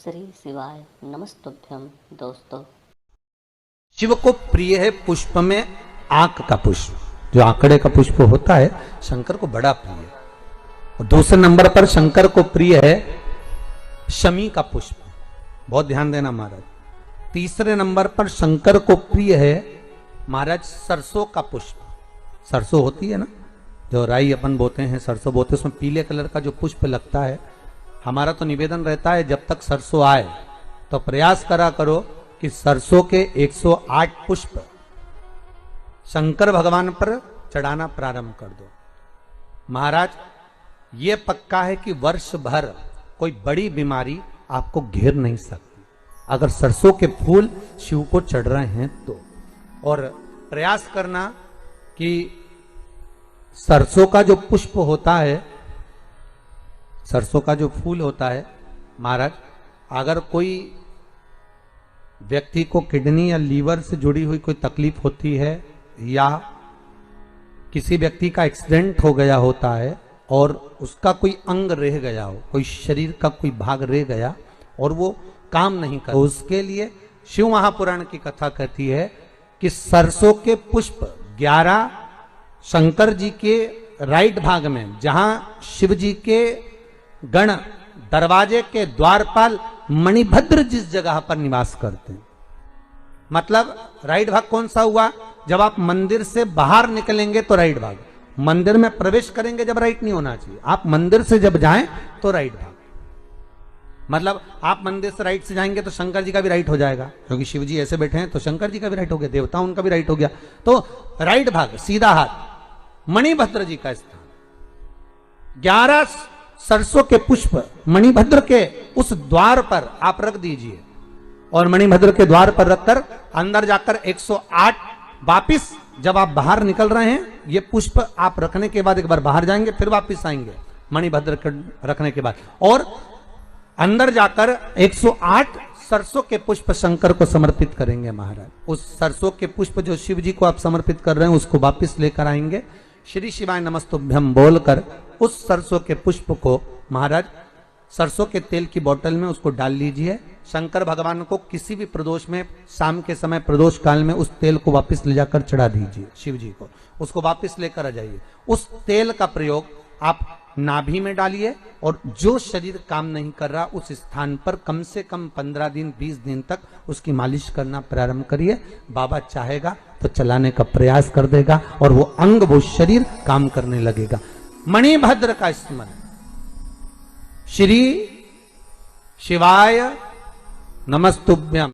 श्री शिवाय नमस्तुभ्यम। दोस्तों, शिव को प्रिय है पुष्प में आंक का पुष्प, जो आंकड़े का पुष्प होता है शंकर को बड़ा प्रिय है। और दूसरे नंबर पर शंकर को प्रिय है शमी का पुष्प, बहुत ध्यान देना महाराज। तीसरे नंबर पर शंकर को प्रिय है महाराज सरसों का पुष्प। सरसों होती है ना, जो राई अपन बोते हैं, सरसों बोते हैं, उसमें पीले कलर का जो पुष्प लगता है। हमारा तो निवेदन रहता है जब तक सरसों आए तो प्रयास करा करो कि सरसों के 108 पुष्प शंकर भगवान पर चढ़ाना प्रारंभ कर दो। महाराज, ये पक्का है कि वर्ष भर कोई बड़ी बीमारी आपको घेर नहीं सकती अगर सरसों के फूल शिव को चढ़ रहे हैं तो। और प्रयास करना कि सरसों का जो पुष्प होता है, सरसों का जो फूल होता है महाराज, अगर कोई व्यक्ति को किडनी या लीवर से जुड़ी हुई कोई तकलीफ होती है, या किसी व्यक्ति का एक्सीडेंट हो गया होता है और उसका कोई अंग रह गया हो, कोई शरीर का कोई भाग रह गया और वो काम नहीं कर, तो उसके लिए शिव महापुराण की कथा कहती है कि सरसों के पुष्प 11 शंकर जी के राइट भाग में, जहां शिव जी के गण दरवाजे के द्वारपाल मणिभद्र जिस जगह पर निवास करते हैं, मतलब राइट भाग कौन सा हुआ? जब आप मंदिर से बाहर निकलेंगे तो राइट भाग, मंदिर में प्रवेश करेंगे जब राइट नहीं होना चाहिए, आप मंदिर से जब जाएं तो राइट भाग। मतलब आप मंदिर से राइट से जाएंगे तो शंकर जी का भी राइट हो जाएगा, क्योंकि शिव जी ऐसे बैठे हैं तो शंकर जी का भी राइट हो गया, देवता उनका भी राइट हो गया, तो राइट भाग सीधा हाथ मणिभद्र जी का स्थान। 11 सरसों के पुष्प मणिभद्र के उस द्वार पर आप रख दीजिए, और मणिभद्र के द्वार पर रखकर अंदर जाकर 108 वापिस जब आप बाहर निकल रहे हैं, ये पुष्प आप रखने के बाद एक बार बाहर जाएंगे, फिर वापिस आएंगे मणिभद्र के रखने के बाद, और अंदर जाकर 108 सरसों के पुष्प शंकर को समर्पित करेंगे महाराज। उस सरसों के पुष्प जो शिव जी को आप समर्पित कर रहे हैं उसको वापिस लेकर आएंगे, श्री शिवाय नमस्तुभ्यम बोलकर उस सरसों के पुष्प को महाराज सरसों के तेल की बोतल में उसको डाल लीजिए। शंकर भगवान को किसी भी प्रदोष में, शाम के समय प्रदोष काल में उस तेल को वापस ले जाकर चढ़ा दीजिए शिव जी को, उसको वापस लेकर आ जाइए। उस तेल का प्रयोग आप नाभि में डालिए, और जो शरीर काम नहीं कर रहा उस स्थान पर कम से कम 15 दिन 20 दिन तक उसकी मालिश करना प्रारंभ करिए। बाबा चाहेगा तो चलाने का प्रयास कर देगा और वो अंग, वो शरीर काम करने लगेगा। मणिभद्र का स्मरण। श्री शिवाय नमस्तुभ्यम।